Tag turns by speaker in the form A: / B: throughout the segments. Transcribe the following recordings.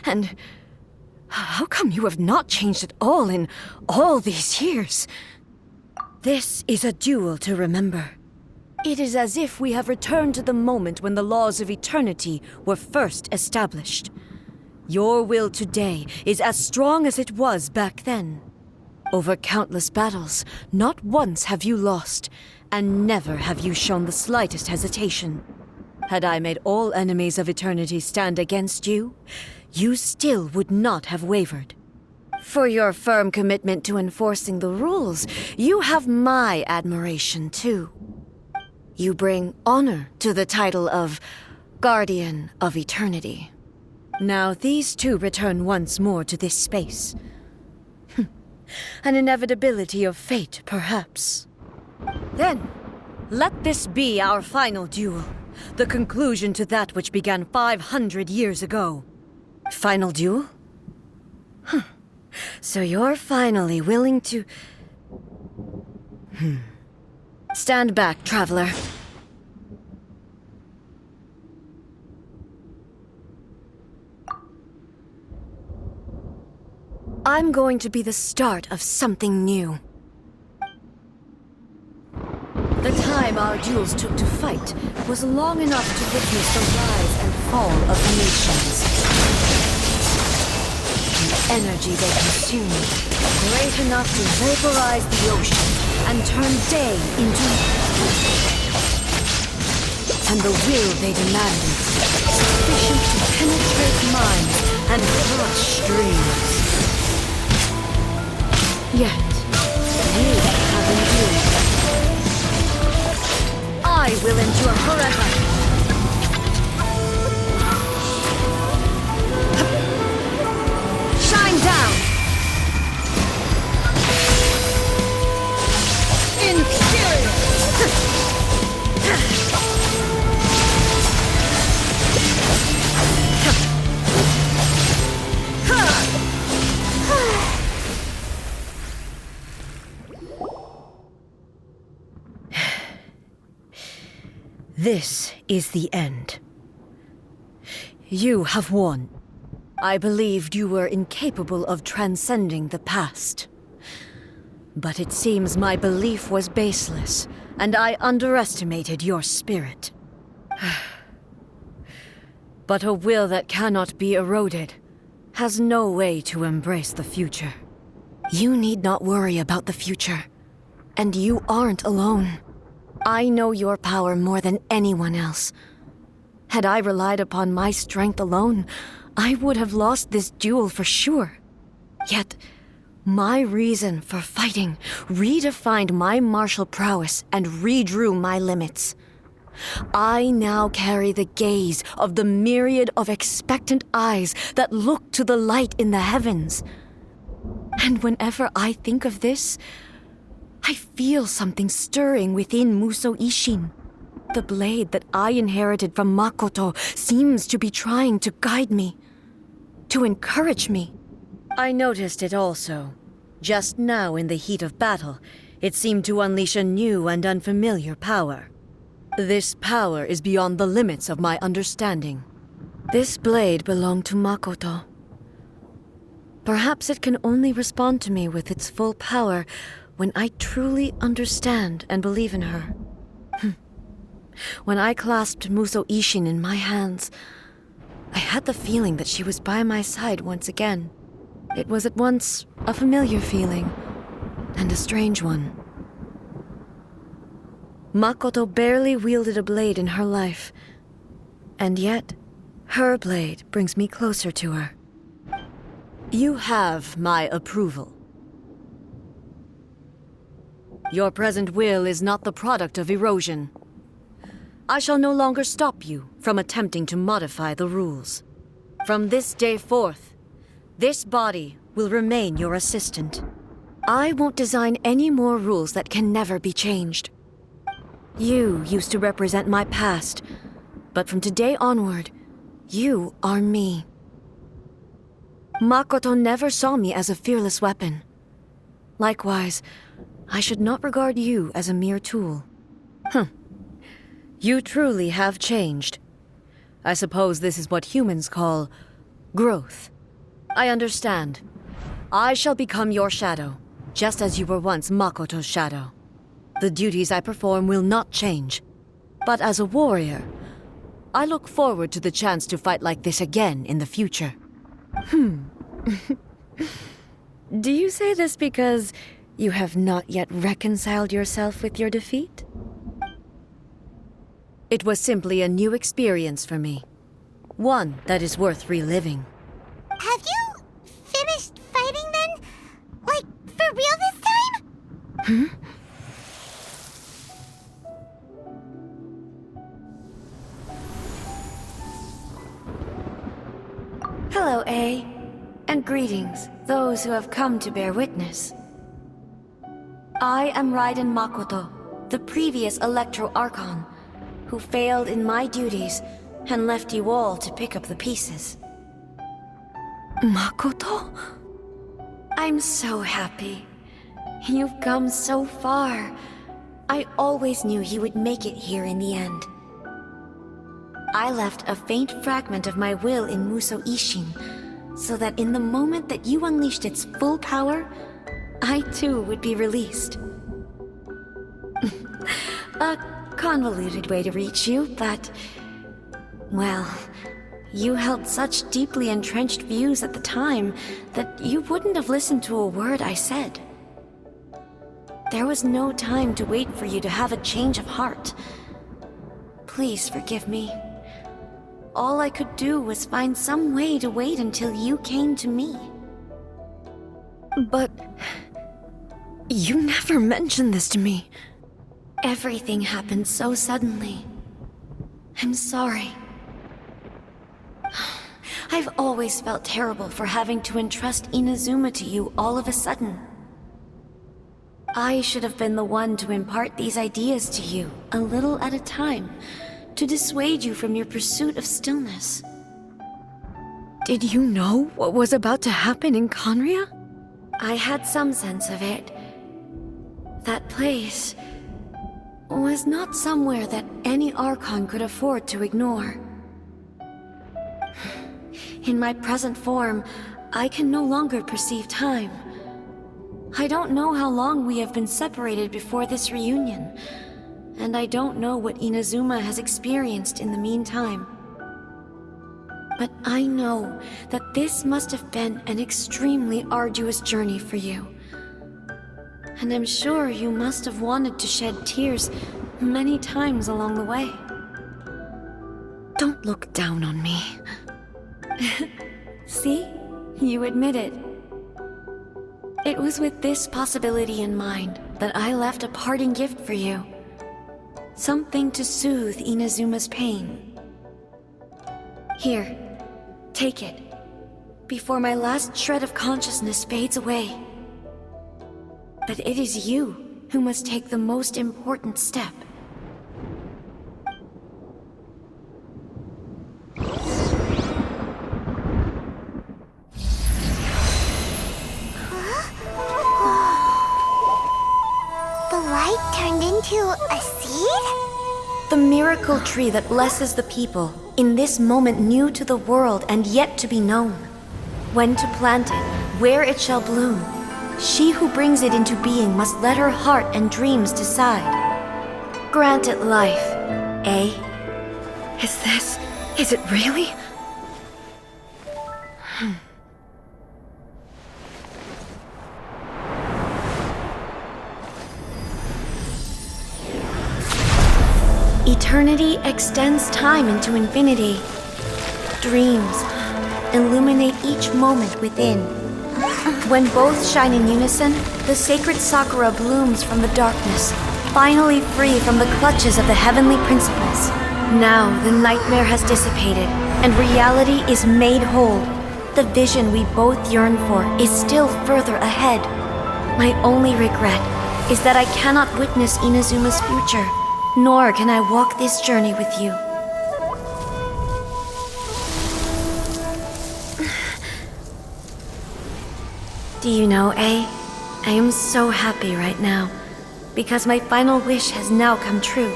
A: And how come you have not changed at all in all these years? This is a duel to remember. It is as if we have returned to the moment when the laws of eternity were first established. Your will today is as strong as it was back then. Over countless battles, not once have you lost, and never have you shown the slightest hesitation. Had I made all enemies of eternity stand against you, you still would not have wavered. For your firm commitment to enforcing the rules, you have my admiration too. You bring honor to the title of Guardian of Eternity. Now these two return once more to this space. An inevitability of fate, perhaps. Then, let this be our final duel, the conclusion to that which began 500 years ago. Final duel? So you're finally willing to... Stand back, traveler. I'm going to be the start of something new. The time our duels took to fight was long enough to witness the rise and fall of nations. The energy they consumed, great enough to vaporize the ocean and turn day into night. And the will they demanded, sufficient to penetrate minds and crush streams. Yet, you have endured. I will endure forever. Shine down! Inferior! This is the end. You have won. I believed you were incapable of transcending the past. But it seems my belief was baseless, and I underestimated your spirit. But a will that cannot be eroded has no way to embrace the future. You need not worry about the future, and you aren't alone. I know your power more than anyone else. Had I relied upon my strength alone, I would have lost this duel for sure. Yet, my reason for fighting redefined my martial prowess and redrew my limits. I now carry the gaze of the myriad of expectant eyes that look to the light in the heavens. And whenever I think of this, I feel something stirring within Muso Ishin. The blade that I inherited from Makoto seems to be trying to guide me, to encourage me. I noticed it also. Just now in the heat of battle, it seemed to unleash a new and unfamiliar power. This power is beyond the limits of my understanding. This blade belonged to Makoto. Perhaps it can only respond to me with its full power when I truly understand and believe in her. When I clasped Muso Ishin in my hands, I had the feeling that she was by my side once again. It was at once a familiar feeling and a strange one. Makoto barely wielded a blade in her life, and yet her blade brings me closer to her. You have my approval. Your present will is not the product of erosion. I shall no longer stop you from attempting to modify the rules. From this day forth, this body will remain your assistant. I won't design any more rules that can never be changed. You used to represent my past, but from today onward, you are me. Makoto never saw me as a fearless weapon. Likewise, I should not regard you as a mere tool. You truly have changed. I suppose this is what humans call growth. I understand. I shall become your shadow, just as you were once Makoto's shadow. The duties I perform will not change. But as a warrior, I look forward to the chance to fight like this again in the future. Do you say this because you have not yet reconciled yourself with your defeat? It was simply a new experience for me. One that is worth reliving.
B: Have you finished fighting then? Like, for real this time?
A: Hello, A. And greetings, those who have come to bear witness. I am Raiden Makoto, the previous Electro Archon, who failed in my duties and left you all to pick up the pieces. Makoto? I'm so happy. You've come so far. I always knew you would make it here in the end. I left a faint fragment of my will in Muso Ishin, so that in the moment that you unleashed its full power, I too would be released. A convoluted way to reach you, but... well, you held such deeply entrenched views at the time that you wouldn't have listened to a word I said. There was no time to wait for you to have a change of heart. Please forgive me. All I could do was find some way to wait until you came to me. But... you never mentioned this to me. Everything happened so suddenly. I'm sorry. I've always felt terrible for having to entrust Inazuma to you all of a sudden. I should have been the one to impart these ideas to you, a little at a time, to dissuade you from your pursuit of stillness. Did you know what was about to happen in Conria? I had some sense of it. That place was not somewhere that any Archon could afford to ignore. In my present form, I can no longer perceive time. I don't know how long we have been separated before this reunion, and I don't know what Inazuma has experienced in the meantime. But I know that this must have been an extremely arduous journey for you. And I'm sure you must have wanted to shed tears many times along the way. Don't look down on me. See? You admit it. It was with this possibility in mind that I left a parting gift for you. Something to soothe Inazuma's pain. Here, take it, before my last shred of consciousness fades away. But it is you who must take the most important step.
B: Turned into a seed?
A: The miracle tree that blesses the people, in this moment new to the world and yet to be known. When to plant it, where it shall bloom, she who brings it into being must let her heart and dreams decide. Grant it life, eh? Is it really? Eternity extends time into infinity. Dreams illuminate each moment within. When both shine in unison, the sacred Sakura blooms from the darkness, finally free from the clutches of the heavenly principles. Now the nightmare has dissipated, and reality is made whole. The vision we both yearn for is still further ahead. My only regret is that I cannot witness Inazuma's future. Nor can I walk this journey with you. Do you know, A? I am so happy right now, because my final wish has now come true.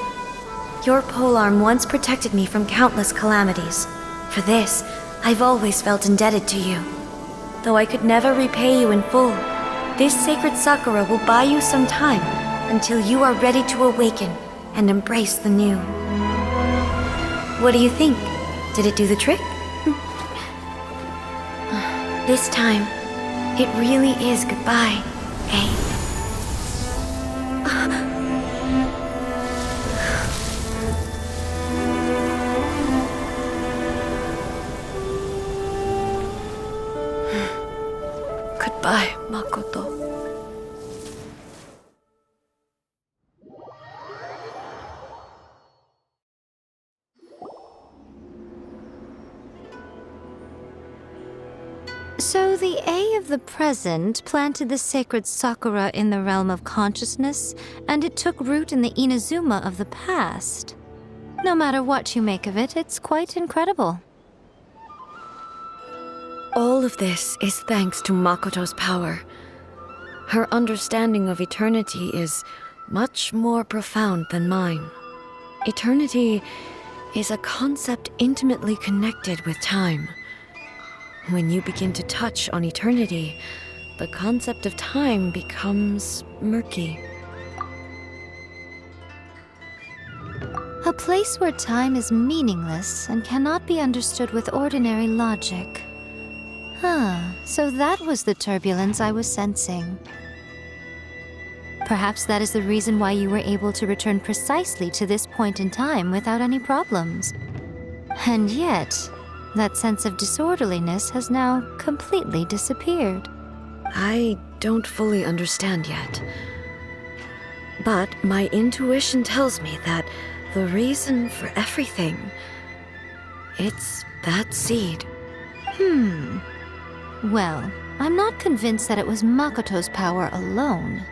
A: Your polearm once protected me from countless calamities. For this, I've always felt indebted to you. Though I could never repay you in full, this sacred sakura will buy you some time until you are ready to awaken and embrace the new. What do you think? Did it do the trick? This time, it really is goodbye, eh? Goodbye, Makoto.
C: So the A of the present planted the sacred sakura in the realm of consciousness, and it took root in the Inazuma of the past. No matter what you make of it, it's quite incredible.
A: All of this is thanks to Makoto's power. Her understanding of eternity is much more profound than mine. Eternity is a concept intimately connected with time. When you begin to touch on eternity, the concept of time becomes murky.
C: A place where time is meaningless and cannot be understood with ordinary logic. So that was the turbulence I was sensing. Perhaps that is the reason why you were able to return precisely to this point in time without any problems. And yet, that sense of disorderliness has now completely disappeared.
A: I don't fully understand yet. But my intuition tells me that the reason for everything, it's that seed.
C: Well, I'm not convinced that it was Makoto's power alone.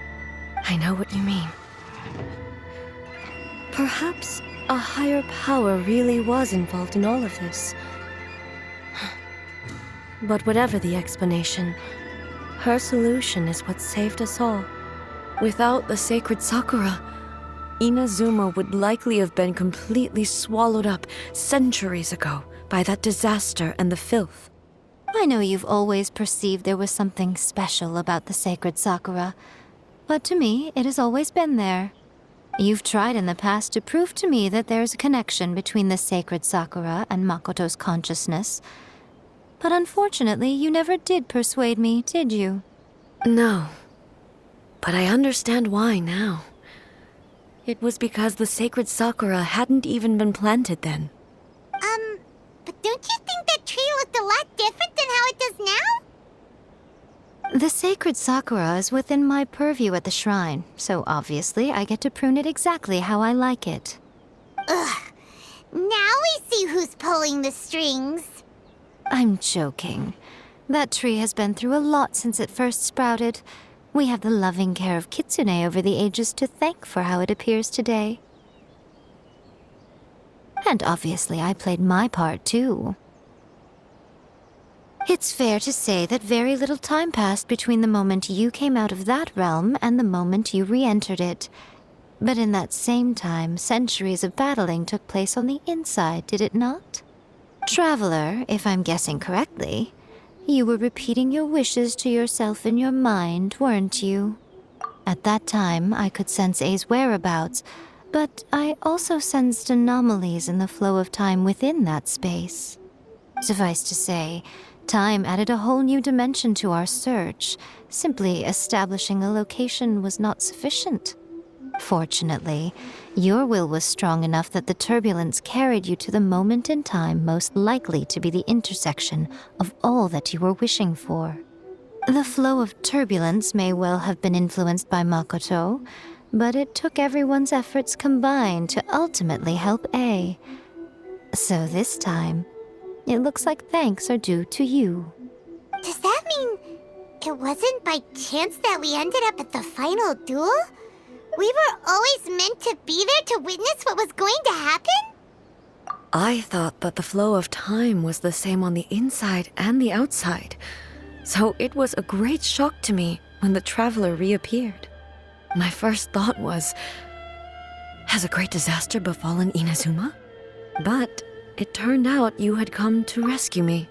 A: I know what you mean. Perhaps a higher power really was involved in all of this. But whatever the explanation, her solution is what saved us all. Without the sacred sakura, Inazuma would likely have been completely swallowed up centuries ago by that disaster and the filth.
C: I know you've always perceived there was something special about the sacred sakura, but to me, it has always been there. You've tried in the past to prove to me that there's a connection between the sacred sakura and Makoto's consciousness, but unfortunately, you never did persuade me, did you?
A: No, but I understand why now. It was because the sacred sakura hadn't even been planted then.
B: But don't you think that tree looked a lot different than how it does now?
C: The sacred sakura is within my purview at the shrine, so obviously I get to prune it exactly how I like it.
B: Ugh. Now we see who's pulling the strings.
C: I'm joking. That tree has been through a lot since it first sprouted. We have the loving care of Kitsune over the ages to thank for how it appears today. And obviously I played my part too. It's fair to say that very little time passed between the moment you came out of that realm and the moment you re-entered it. But in that same time, centuries of battling took place on the inside, did it not? Traveler, if I'm guessing correctly, you were repeating your wishes to yourself in your mind, weren't you? At that time, I could sense A's whereabouts, but I also sensed anomalies in the flow of time within that space. Suffice to say, time added a whole new dimension to our search. Simply establishing a location was not sufficient. Fortunately, your will was strong enough that the turbulence carried you to the moment in time most likely to be the intersection of all that you were wishing for. The flow of turbulence may well have been influenced by Makoto, but it took everyone's efforts combined to ultimately help A. So this time, it looks like thanks are due to you.
B: Does that mean it wasn't by chance that we ended up at the final duel? We were always meant to be there to witness what was going to happen?
A: I thought that the flow of time was the same on the inside and the outside, so it was a great shock to me when the traveler reappeared. My first thought was, has a great disaster befallen Inazuma? But it turned out you had come to rescue me.